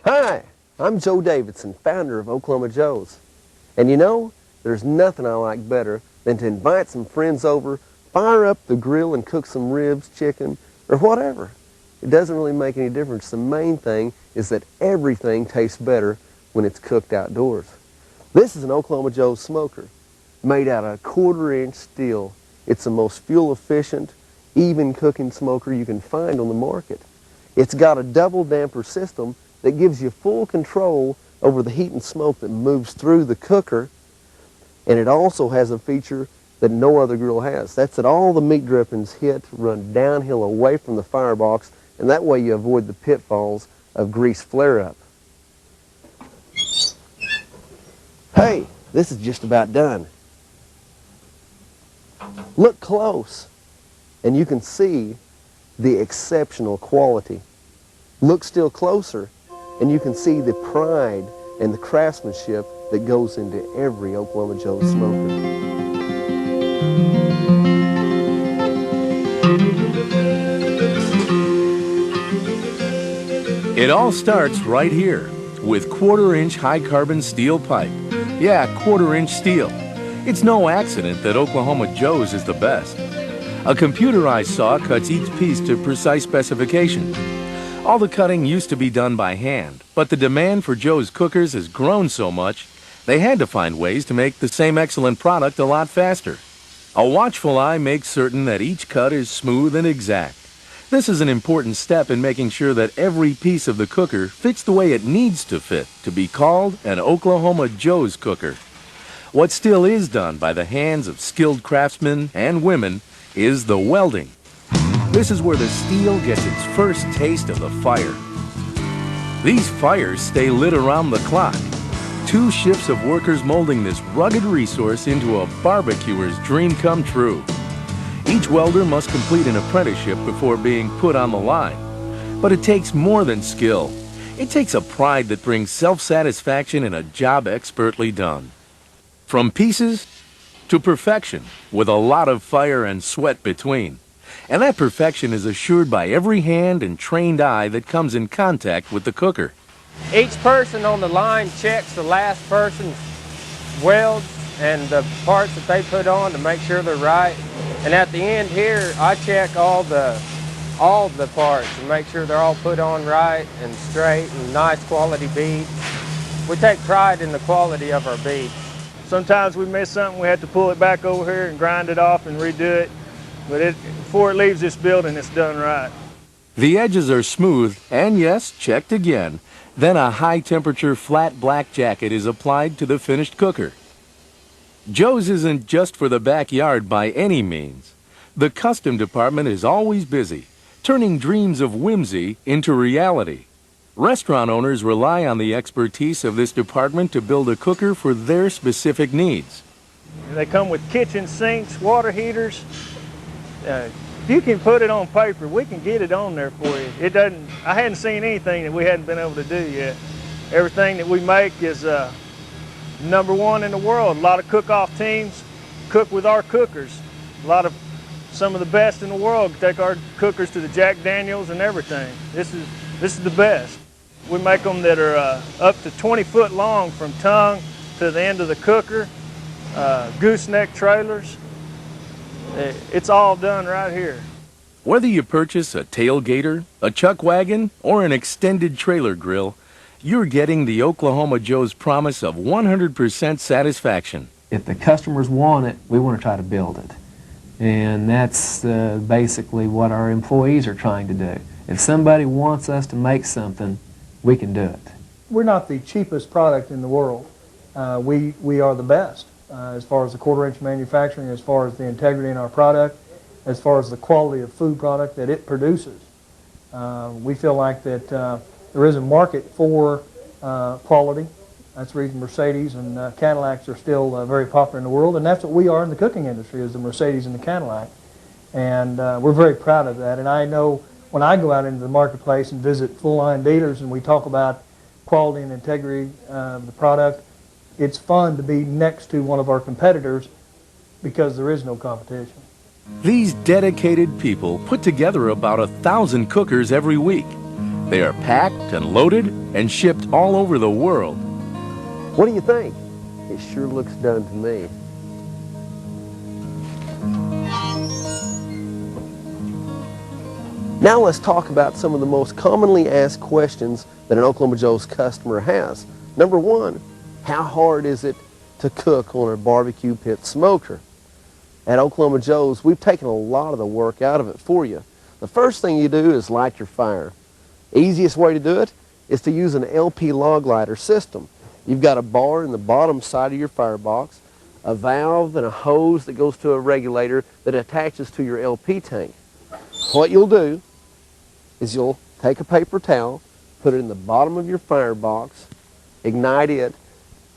Hi, I'm Joe Davidson, founder of Oklahoma Joe's. And you know, there's nothing I like better than to invite some friends over, fire up the grill and cook some ribs, chicken, or whatever. It doesn't really make any difference. The main thing is that everything tastes better when it's cooked outdoors. This is an Oklahoma Joe's smoker made out of 1/4-inch steel. It's the most fuel efficient, even cooking smoker you can find on the market. It's got a double damper system that gives you full control over the heat and smoke that moves through the cooker, and it also has a feature that no other grill has. That's that all the meat drippings run downhill away from the firebox, and that way you avoid the pitfalls of grease flare-up. Hey, this is just about done. Look close, and you can see the exceptional quality. Look still closer, and you can see the pride and the craftsmanship that goes into every Oklahoma Joe's smoker. It all starts right here with 1/4-inch high-carbon steel pipe. Yeah, 1/4-inch steel. It's no accident that Oklahoma Joe's is the best. A computerized saw cuts each piece to precise specification. All the cutting used to be done by hand, but the demand for Joe's cookers has grown so much, they had to find ways to make the same excellent product a lot faster. A watchful eye makes certain that each cut is smooth and exact. This is an important step in making sure that every piece of the cooker fits the way it needs to fit to be called an Oklahoma Joe's cooker. What still is done by the hands of skilled craftsmen and women is the welding. This is where the steel gets its first taste of the fire. These fires stay lit around the clock. 2 shifts of workers molding this rugged resource into a barbecuer's dream come true. Each welder must complete an apprenticeship before being put on the line. But it takes more than skill. It takes a pride that brings self-satisfaction in a job expertly done. From pieces to perfection, with a lot of fire and sweat between. And that perfection is assured by every hand and trained eye that comes in contact with the cooker. Each person on the line checks the last person's welds and the parts that they put on to make sure they're right. And at the end here, I check all the parts and make sure they're all put on right and straight and nice quality beads. We take pride in the quality of our beads. Sometimes we miss something, we have to pull it back over here and grind it off and redo it. But before it leaves this building, it's done right. The edges are smooth and, yes, checked again. Then a high-temperature flat black jacket is applied to the finished cooker. Joe's isn't just for the backyard by any means. The custom department is always busy, turning dreams of whimsy into reality. Restaurant owners rely on the expertise of this department to build a cooker for their specific needs. They come with kitchen sinks, water heaters. If you can put it on paper, we can get it on there for you. I hadn't seen anything that we hadn't been able to do yet. Everything that we make is #1 in the world. A lot of cook-off teams cook with our cookers. Some of the best in the world take our cookers to the Jack Daniels and everything. This is the best. We make them that are up to 20 foot long from tongue to the end of the cooker, gooseneck trailers. It's all done right here. Whether you purchase a tailgater, a chuck wagon, or an extended trailer grill, you're getting the Oklahoma Joe's promise of 100% satisfaction. If the customers want it, we want to try to build it. And that's basically what our employees are trying to do. If somebody wants us to make something, we can do it. We're not the cheapest product in the world. We are the best as far as the 1/4-inch manufacturing, as far as the integrity in our product, as far as the quality of food product that it produces. We feel like that there is a market for quality. That's the reason Mercedes and Cadillacs are still very popular in the world, and that's what we are in the cooking industry, is the Mercedes and the Cadillac. And we're very proud of that. And I know when I go out into the marketplace and visit full-line dealers and we talk about quality and integrity of the product, it's fun to be next to one of our competitors because there is no competition. These dedicated people put together about 1,000 cookers every week. They are packed and loaded and shipped all over the world. What do you think? It sure looks done to me. Now let's talk about some of the most commonly asked questions that an Oklahoma Joe's customer has. Number one, how hard is it to cook on a barbecue pit smoker? At Oklahoma Joe's, we've taken a lot of the work out of it for you. The first thing you do is light your fire. Easiest way to do it is to use an LP log lighter system. You've got a bar in the bottom side of your firebox, a valve and a hose that goes to a regulator that attaches to your LP tank. What you'll do is you'll take a paper towel, put it in the bottom of your firebox, ignite it,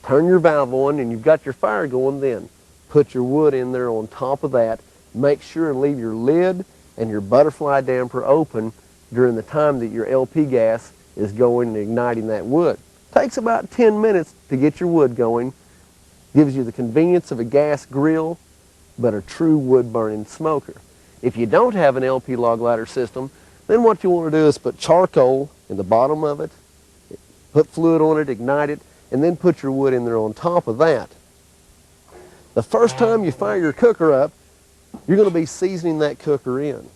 turn your valve on, and you've got your fire going then. Put your wood in there on top of that. Make sure and leave your lid and your butterfly damper open during the time that your LP gas is going and igniting that wood. Takes about 10 minutes to get your wood going. Gives you the convenience of a gas grill, but a true wood burning smoker. If you don't have an LP log lighter system, then what you want to do is put charcoal in the bottom of it, put fluid on it, ignite it, and then put your wood in there on top of that. The first time you fire your cooker up, you're going to be seasoning that cooker in.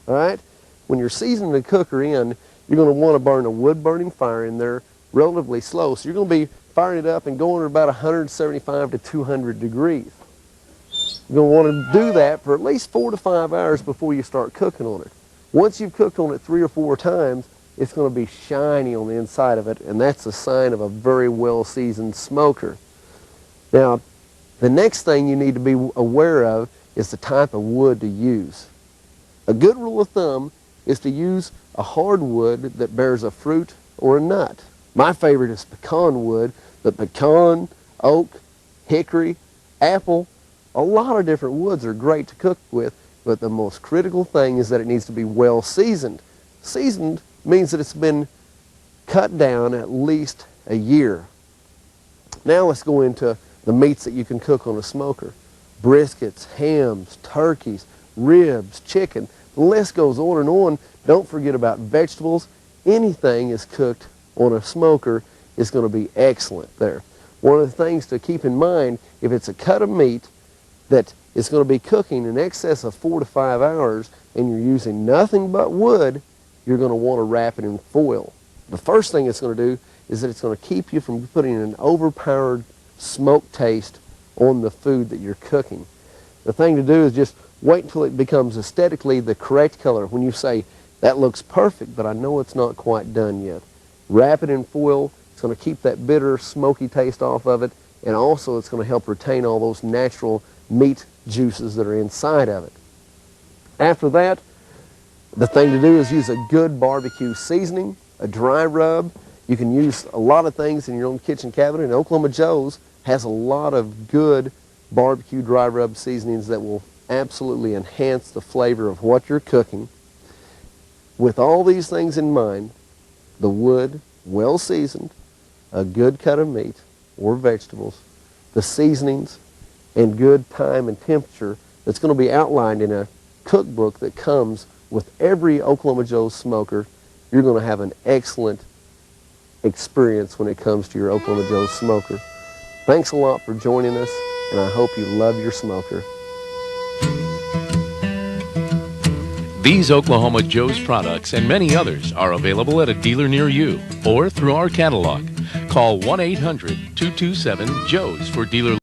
All right? When you're seasoning the cooker in, you're going to want to burn a wood burning fire in there relatively slow. So you're going to be firing it up and going at about 175 to 200 degrees. You're going to want to do that for at least 4 to 5 hours before you start cooking on it. Once you've cooked on it 3 or 4 times, it's going to be shiny on the inside of it, and that's a sign of a very well seasoned smoker. Now, the next thing you need to be aware of is the type of wood to use. A good rule of thumb is to use a hardwood that bears a fruit or a nut. My favorite is pecan wood, but pecan, oak, hickory, apple, a lot of different woods are great to cook with, but the most critical thing is that it needs to be well seasoned. Seasoned means that it's been cut down at least a year. Now let's go into the meats that you can cook on a smoker. Briskets, hams, turkeys, ribs, chicken. The list goes on and on. Don't forget about vegetables. Anything is cooked on a smoker is going to be excellent there. One of the things to keep in mind, if it's a cut of meat that is going to be cooking in excess of 4 to 5 hours and you're using nothing but wood, you're going to want to wrap it in foil. The first thing it's going to do is that it's going to keep you from putting an overpowered smoke taste on the food that you're cooking. The thing to do is just wait until it becomes aesthetically the correct color. When you say, that looks perfect, but I know it's not quite done yet. Wrap it in foil. It's going to keep that bitter, smoky taste off of it, and also it's going to help retain all those natural meat juices that are inside of it. After that, the thing to do is use a good barbecue seasoning, a dry rub. You can use a lot of things in your own kitchen cabinet, and Oklahoma Joe's has a lot of good barbecue dry rub seasonings that will absolutely enhance the flavor of what you're cooking. With all these things in mind, the wood, well seasoned, a good cut of meat or vegetables, the seasonings, and good time and temperature that's going to be outlined in a cookbook that comes with every Oklahoma Joe's smoker, you're going to have an excellent experience when it comes to your Oklahoma Joe's smoker. Thanks a lot for joining us, and I hope you love your smoker. These Oklahoma Joe's products and many others are available at a dealer near you or through our catalog. Call 1-800-227-JOE'S for dealer